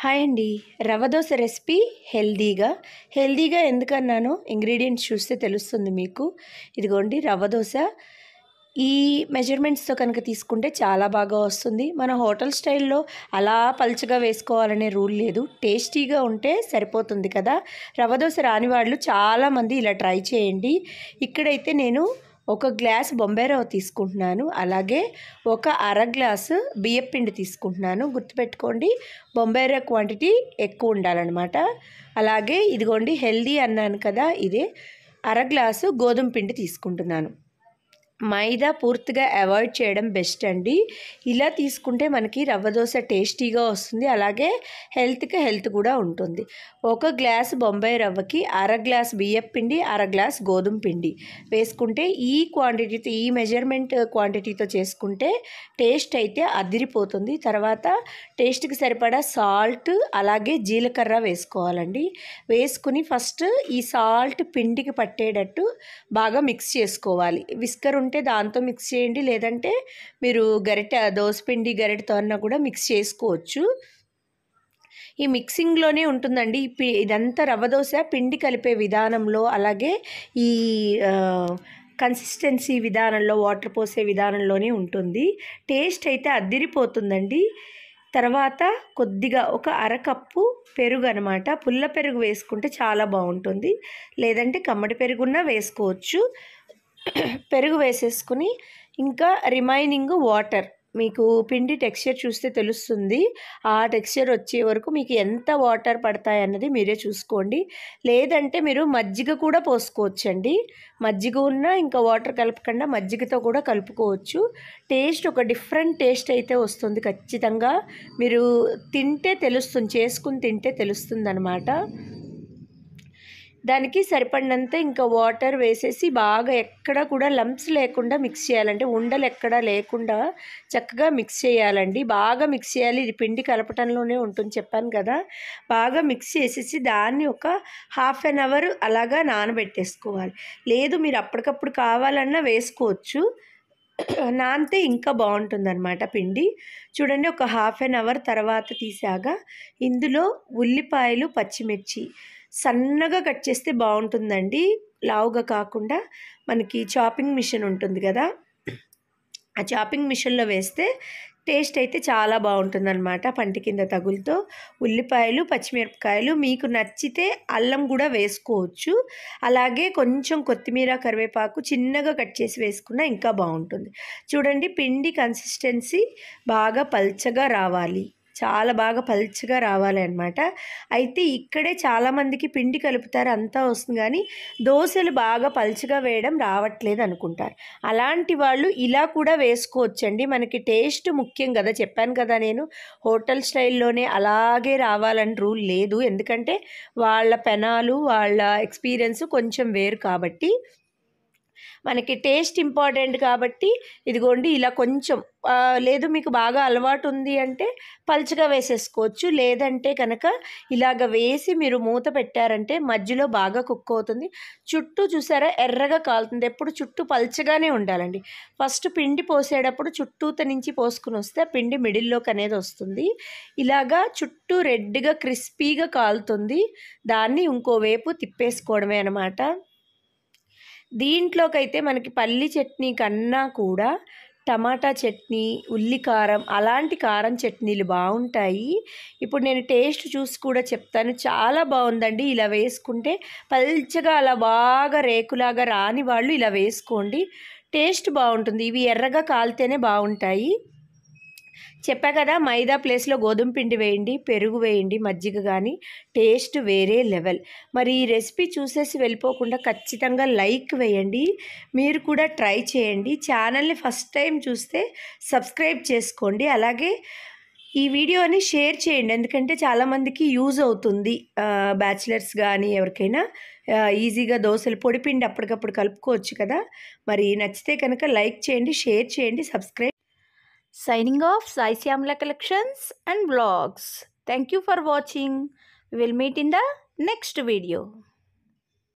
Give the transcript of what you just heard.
Hi అండి. Rava dosa recipe హెల్దీగా ఎందుకన్నానో ingredients చూస్తే తెలుస్తుంది మీకు. ఇదిగోండి రవ్వ దోశ. ఈ మెజర్మెంట్స్తో కనుక తీసుకుంటే చాలా బాగా వస్తుంది. మన హోటల్ స్టైల్లో అలా పల్చగా వేసుకోవాలనే రూల్ లేదు. టేస్టీగా ఉంటే సరిపోతుంది కదా. రవ్వ దోశ రాని వాళ్ళు చాలామంది ఇలా ట్రై చేయండి. ఇక్కడైతే నేను ఒక గ్లాస్ బొంబాయి రవ్వ తీసుకుంటున్నాను. అలాగే ఒక అర గ్లాసు బియ్యపిండి తీసుకుంటున్నాను. గుర్తుపెట్టుకోండి, బొంబాయి రవ్వ క్వాంటిటీ ఎక్కువ ఉండాలన్నమాట. అలాగే ఇదిగోండి హెల్దీ అన్నాను కదా, ఇదే అర గ్లాసు గోధుమ పిండి తీసుకుంటున్నాను. మైదా పూర్తిగా అవాయిడ్ చేయడం బెస్ట్ అండి. ఇలా తీసుకుంటే మనకి రవ్వ దోశ టేస్టీగా వస్తుంది. అలాగే హెల్త్ కూడా ఉంటుంది. ఒక గ్లాస్ బొంబాయి రవ్వకి అర గ్లాస్ బియ్యపు పిండి, అర గ్లాస్ గోధుమ పిండి వేసుకుంటే ఈ క్వాంటిటీతో, ఈ మెజర్మెంట్ క్వాంటిటీతో చేసుకుంటే టేస్ట్ అయితే అదిరిపోతుంది. తర్వాత టేస్ట్కి సరిపడా సాల్ట్ అలాగే జీలకర్ర వేసుకోవాలండి. వేసుకుని ఫస్ట్ ఈ సాల్ట్ పిండికి పట్టేటట్టు బాగా మిక్స్ చేసుకోవాలి. విస్కర్ ఉంటే దాంతో మిక్స్ చేయండి, లేదంటే మీరు దోసపిండి గరిటెతో అన్నా కూడా మిక్స్ చేసుకోవచ్చు. ఈ మిక్సింగ్లోనే ఉంటుందండి ఇదంతా. రవ్వ దోశ పిండి కలిపే విధానంలో, అలాగే ఈ కన్సిస్టెన్సీ విధానంలో, వాటర్ పోసే విధానంలోనే ఉంటుంది. టేస్ట్ అయితే అద్దిరిపోతుందండి. తర్వాత కొద్దిగా ఒక అరకప్పు పెరుగు అనమాట. పుల్ల పెరుగు వేసుకుంటే చాలా బాగుంటుంది, లేదంటే కమ్మడి పెరుగున్నా వేసుకోవచ్చు. పెరుగు వేసేసుకుని ఇంకా రిమైనింగ్ వాటర్, మీకు పిండి టెక్స్చర్ చూస్తే తెలుస్తుంది. ఆ టెక్స్చర్ వచ్చే వరకు మీకు ఎంత వాటర్ పడతాయి అన్నది మీరే చూసుకోండి. లేదంటే మీరు మజ్జిగ కూడా పోసుకోవచ్చండి. మజ్జిగ ఉన్నా ఇంకా వాటర్ కలపకుండా మజ్జిగతో కూడా కలుపుకోవచ్చు. టేస్ట్ ఒక డిఫరెంట్ టేస్ట్ అయితే వస్తుంది ఖచ్చితంగా. మీరు తింటే తెలుస్తుంది, చేసుకుని తింటే తెలుస్తుంది అన్నమాట. దానికి సరిపడినంత ఇంకా వాటర్ వేసేసి బాగా ఎక్కడ కూడా లంప్స్ లేకుండా మిక్స్ చేయాలంటే, ఉండలు ఎక్కడా లేకుండా చక్కగా మిక్స్ చేయాలండి. బాగా మిక్స్ చేయాలి. ఇది పిండి కలపటంలోనే ఉంటుంది, చెప్పాను కదా. బాగా మిక్స్ చేసేసి దాన్ని ఒక హాఫ్ అన్ అవర్ అలాగా నానబెట్టేసుకోవాలి. లేదు మీరు అప్పటికప్పుడు కావాలన్నా వేసుకోవచ్చు. నానితే ఇంకా బాగుంటుందన్నమాట పిండి. చూడండి, ఒక హాఫ్ అన్ అవర్ తర్వాత తీసాక ఇందులో ఉల్లిపాయలు, పచ్చిమిర్చి సన్నగా కట్ చేస్తే బాగుంటుందండి. లావుగా కాకుండా మనకి చాపింగ్ మిషన్ ఉంటుంది కదా, ఆ చాపింగ్ మిషన్లో వేస్తే టేస్ట్ అయితే చాలా బాగుంటుందన్నమాట. పంటి కింద తగులుతో ఉల్లిపాయలు, పచ్చిమిరపకాయలు, మీకు నచ్చితే అల్లం కూడా వేసుకోవచ్చు. అలాగే కొంచెం కొత్తిమీర, కరివేపాకు చిన్నగా కట్ చేసి వేసుకున్నా ఇంకా బాగుంటుంది. చూడండి, పిండి కన్సిస్టెన్సీ బాగా పల్చగా రావాలి, చాలా బాగా పల్చగా రావాలి అన్నమాట. అయితే ఇక్కడే చాలామందికి పిండి కలుపుతారు, అంతా వస్తుంది, కానీ దోశలు బాగా పల్చగా వేయడం రావట్లేదు అనుకుంటారు. అలాంటి వాళ్ళు ఇలా కూడా వేసుకోవచ్చండి. మనకి టేస్ట్ ముఖ్యం కదా, చెప్పాను కదా నేను. హోటల్ స్టైల్లోనే అలాగే రావాలని రూల్ లేదు, ఎందుకంటే వాళ్ళ పెనాలు, వాళ్ళ ఎక్స్పీరియన్స్ కొంచెం వేరు కాబట్టి. మనకి టేస్ట్ ఇంపార్టెంట్ కాబట్టి ఇదిగోండి ఇలా కొంచెం, లేదు మీకు బాగా అలవాటు ఉంది అంటే పల్చగా వేసేసుకోవచ్చు. లేదంటే కనుక ఇలాగ వేసి మీరు మూత పెట్టారంటే మధ్యలో బాగా కుక్ అవుతుంది. చుట్టూ చూసారా ఎర్రగా కాలుతుంది. ఎప్పుడు చుట్టూ పల్చగానే ఉండాలండి. ఫస్ట్ పిండి పోసేటప్పుడు చుట్టూత నుంచి పోసుకుని వస్తే పిండి మిడిల్లోకి అనేది వస్తుంది. ఇలాగా చుట్టూ రెడ్గా క్రిస్పీగా కాలుతుంది. దాన్ని ఇంకోవైపు తిప్పేసుకోవడమే అన్నమాట. దీంట్లోకైతే మనకి పల్లి చట్నీ కన్నా కూడా టమాటా చట్నీ, ఉల్లికారం, అలాంటి కారం చట్నీలు బాగుంటాయి. ఇప్పుడు నేను టేస్ట్ చూసి కూడా చెప్తాను. చాలా బాగుందండి. ఇలా వేసుకుంటే పల్చగా అలా బాగా రేకులాగా రాని వాళ్ళు ఇలా వేసుకోండి, టేస్ట్ బాగుంటుంది. ఇవి ఎర్రగా కాలితేనే బాగుంటాయి. చెప్పా కదా, మైదా ప్లేస్లో గోధుమ పిండి వేయండి, పెరుగు వేయండి, మజ్జిగ కానీ, టేస్ట్ వేరే లెవెల్. మరి ఈ రెసిపీ చూసేసి వెళ్ళిపోకుండా ఖచ్చితంగా లైక్ వేయండి. మీరు కూడా ట్రై చేయండి. ఛానల్ని ఫస్ట్ టైం చూస్తే సబ్స్క్రైబ్ చేసుకోండి. అలాగే ఈ వీడియోని షేర్ చేయండి, ఎందుకంటే చాలామందికి యూజ్ అవుతుంది. బ్యాచిలర్స్ కానీ ఎవరికైనా ఈజీగా దోశలు, పొడిపిండి అప్పటికప్పుడు కలుపుకోవచ్చు కదా. మరి నచ్చితే కనుక లైక్ చేయండి, షేర్ చేయండి, subscribe. Signing off, Sai Syamla Collections and Vlogs. Thank you for watching. We will meet in the next video.